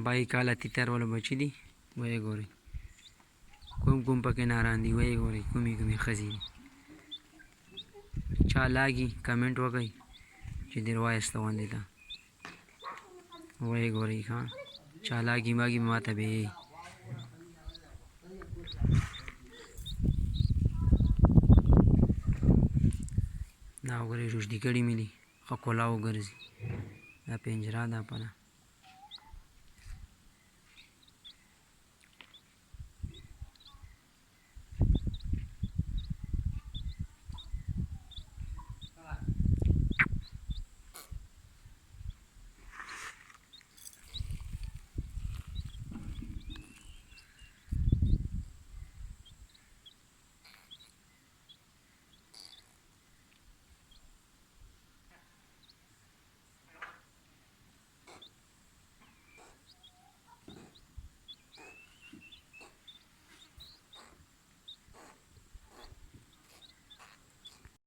22 کاله تیتر والا بچی دي وایې ګورئ کوم کوم پکې ناران دي وایې ګورئ کومې کومې ښځې دي چا لاګي کمنټ وکړئ چې ډېر وایسته غوندې ده وایې ګورئ ښه چا لاګي ماګي ماته به یې دا وګورئ روږدي کړي مې دي ښه کلا وګرځي دا پنجره ده پله